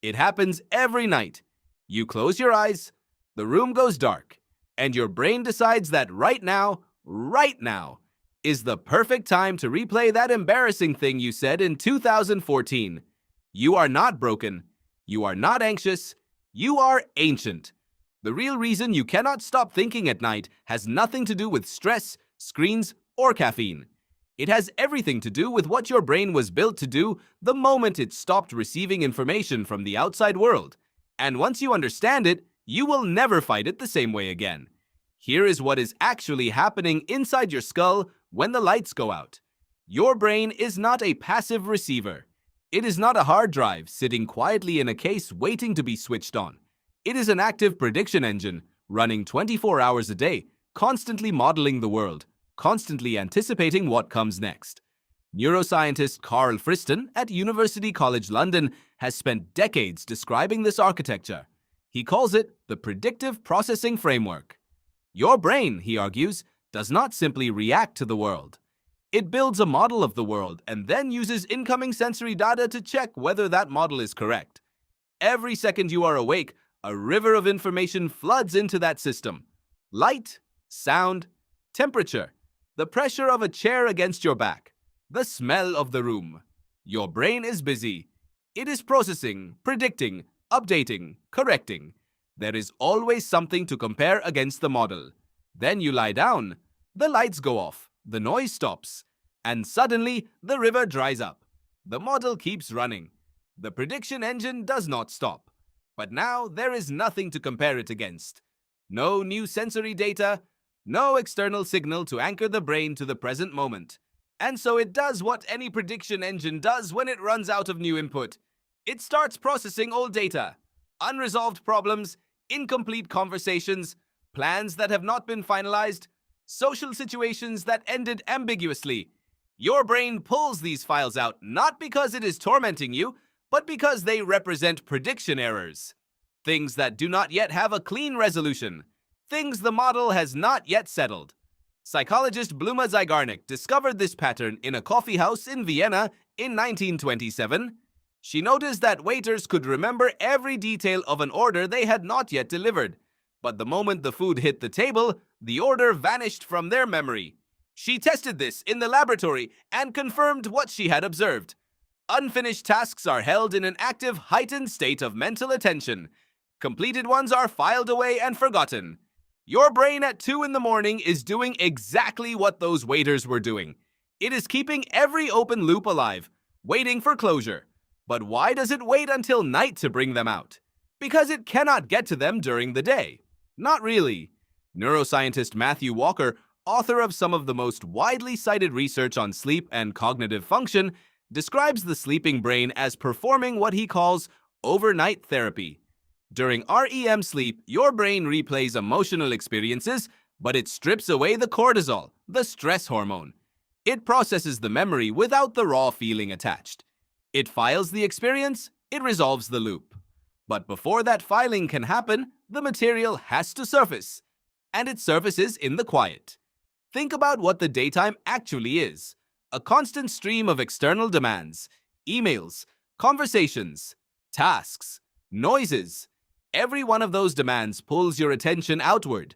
It happens every night. You close your eyes, the room goes dark, and your brain decides that right now, is the perfect time to replay that embarrassing thing you said in 2014. You are not broken. You are not anxious. You are ancient. The real reason you cannot stop thinking at night has nothing to do with stress, screens, or caffeine. It has everything to do with what your brain was built to do the moment it stopped receiving information from the outside world. And once you understand it, you will never fight it the same way again. Here is what is actually happening inside your skull when the lights go out. Your brain is not a passive receiver. It is not a hard drive sitting quietly in a case waiting to be switched on. It is an active prediction engine running 24 hours a day, constantly modeling the world, constantly anticipating what comes next. Neuroscientist Karl Friston at University College London has spent decades describing this architecture. He calls it the predictive processing framework. Your brain, he argues, does not simply react to the world. It builds a model of the world and then uses incoming sensory data to check whether that model is correct. Every second you are awake, a river of information floods into that system. Light, sound, temperature, the pressure of a chair against your back, the smell of the room. Your brain is busy. It is processing, predicting, updating, correcting. There is always something to compare against the model. Then you lie down. The lights go off. The noise stops. And suddenly, the river dries up. The model keeps running. The prediction engine does not stop. But now there is nothing to compare it against. No new sensory data, no external signal to anchor the brain to the present moment. And so it does what any prediction engine does when it runs out of new input. It starts processing old data, unresolved problems, incomplete conversations, plans that have not been finalized, social situations that ended ambiguously. Your brain pulls these files out not because it is tormenting you, but because they represent prediction errors. Things that do not yet have a clean resolution. Things the model has not yet settled. Psychologist Bluma Zygarnik discovered this pattern in a coffee house in Vienna in 1927. She noticed that waiters could remember every detail of an order they had not yet delivered. But the moment the food hit the table, the order vanished from their memory. She tested this in the laboratory and confirmed what she had observed. Unfinished tasks are held in an active, heightened state of mental attention. Completed ones are filed away and forgotten. Your brain at 2 in the morning is doing exactly what those waiters were doing. It is keeping every open loop alive, waiting for closure. But why does it wait until night to bring them out? Because it cannot get to them during the day. Not really. Neuroscientist Matthew Walker, author of some of the most widely cited research on sleep and cognitive function, describes the sleeping brain as performing what he calls overnight therapy. During REM sleep, your brain replays emotional experiences, but it strips away the cortisol, the stress hormone. It processes the memory without the raw feeling attached. It files the experience, it resolves the loop. But before that filing can happen, the material has to surface. And it surfaces in the quiet. Think about what the daytime actually is. A constant stream of external demands, emails, conversations, tasks, noises. Every one of those demands pulls your attention outward.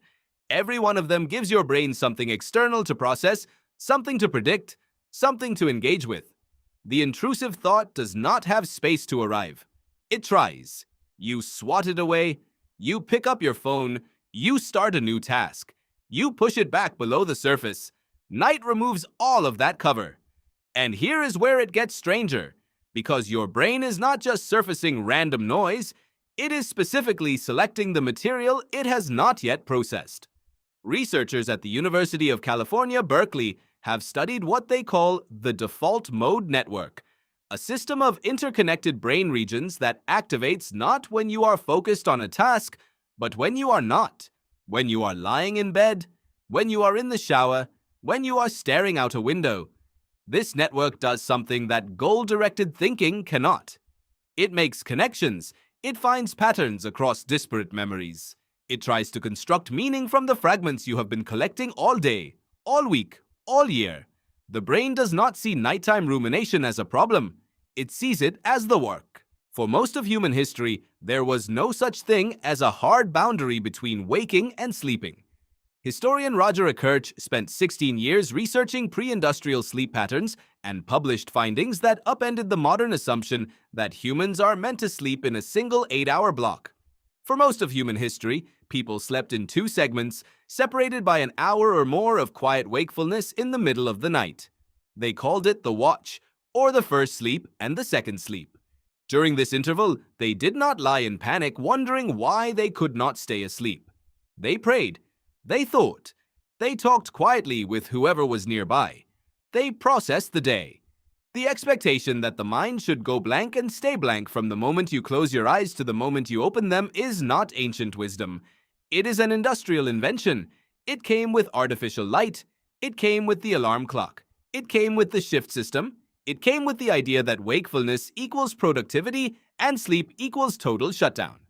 Every one of them gives your brain something external to process, something to predict, something to engage with. The intrusive thought does not have space to arrive. It tries. You swat it away. You pick up your phone. You start a new task. You push it back below the surface. Night removes all of that cover. And here is where it gets stranger, because your brain is not just surfacing random noise, it is specifically selecting the material it has not yet processed. Researchers at the University of California, Berkeley, have studied what they call the default mode network, a system of interconnected brain regions that activates not when you are focused on a task, but when you are not, when you are lying in bed, when you are in the shower, when you are staring out a window. This network does something that goal-directed thinking cannot. It makes connections. It finds patterns across disparate memories. It tries to construct meaning from the fragments you have been collecting all day, all week, all year. The brain does not see nighttime rumination as a problem. It sees it as the work. For most of human history, there was no such thing as a hard boundary between waking and sleeping. Historian Roger Ekirch spent 16 years researching pre-industrial sleep patterns and published findings that upended the modern assumption that humans are meant to sleep in a single 8-hour block. For most of human history, people slept in 2 segments, separated by an hour or more of quiet wakefulness in the middle of the night. They called it the watch, or the first sleep and the second sleep. During this interval, they did not lie in panic wondering why they could not stay asleep. They prayed. They thought. They talked quietly with whoever was nearby. They processed the day. The expectation that the mind should go blank and stay blank from the moment you close your eyes to the moment you open them is not ancient wisdom. It is an industrial invention. It came with artificial light. It came with the alarm clock. It came with the shift system. It came with the idea that wakefulness equals productivity and sleep equals total shutdown.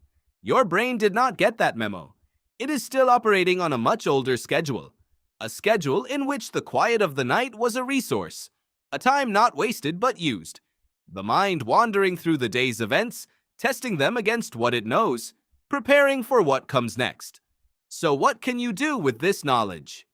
Your brain did not get that memo. It is still operating on a much older schedule. A schedule in which the quiet of the night was a resource. A time not wasted but used. The mind wandering through the day's events, testing them against what it knows, preparing for what comes next. So what can you do with this knowledge?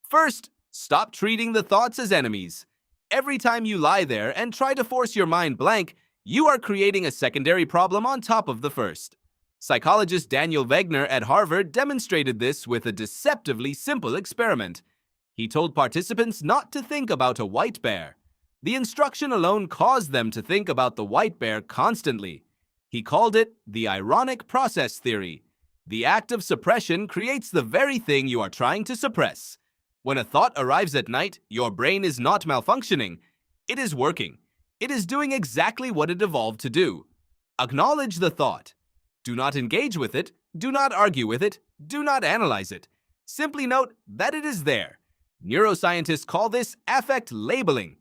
First, stop treating the thoughts as enemies. Every time you lie there and try to force your mind blank, you are creating a secondary problem on top of the first. Psychologist Daniel Wegner at Harvard demonstrated this with a deceptively simple experiment. He told participants not to think about a white bear. The instruction alone caused them to think about the white bear constantly. He called it the ironic process theory. The act of suppression creates the very thing you are trying to suppress. When a thought arrives at night, your brain is not malfunctioning. It is working. It is doing exactly what it evolved to do. Acknowledge the thought. Do not engage with it. Do not argue with it. Do not analyze it. Simply note that it is there. Neuroscientists call this affect labeling.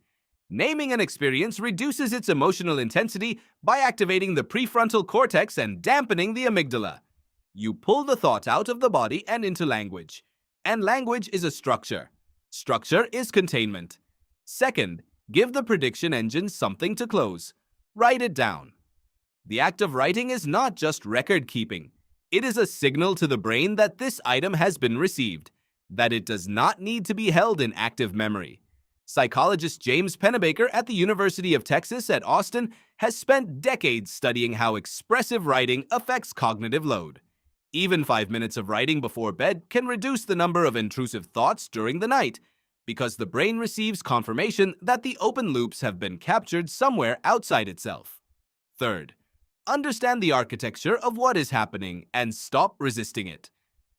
Naming an experience reduces its emotional intensity by activating the prefrontal cortex and dampening the amygdala. You pull the thought out of the body and into language. And language is a structure. Structure is containment. Second, give the prediction engine something to close. Write it down. The act of writing is not just record keeping. It is a signal to the brain that this item has been received, that it does not need to be held in active memory. Psychologist James Pennebaker at the University of Texas at Austin has spent decades studying how expressive writing affects cognitive load. Even 5 minutes of writing before bed can reduce the number of intrusive thoughts during the night, because the brain receives confirmation that the open loops have been captured somewhere outside itself. Third, understand the architecture of what is happening and stop resisting it.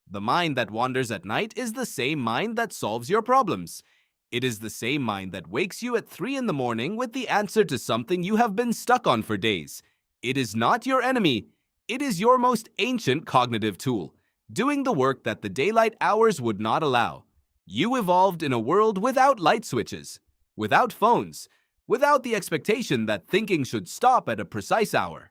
The mind that wanders at night is the same mind that solves your problems. It is the same mind that wakes you at 3 in the morning with the answer to something you have been stuck on for days. It is not your enemy. It is your most ancient cognitive tool, doing the work that the daylight hours would not allow. You evolved in a world without light switches, without phones, without the expectation that thinking should stop at a precise hour.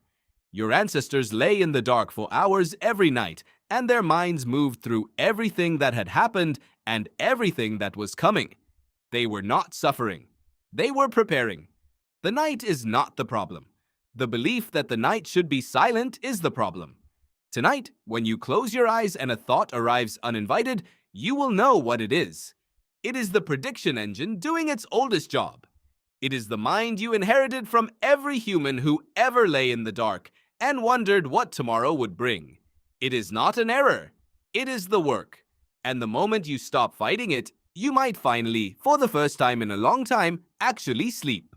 Your ancestors lay in the dark for hours every night, and their minds moved through everything that had happened and everything that was coming. They were not suffering. They were preparing. The night is not the problem. The belief that the night should be silent is the problem. Tonight, when you close your eyes and a thought arrives uninvited, you will know what it is. It is the prediction engine doing its oldest job. It is the mind you inherited from every human who ever lay in the dark and wondered what tomorrow would bring. It is not an error. It is the work. And the moment you stop fighting it, you might finally, for the first time in a long time, actually sleep.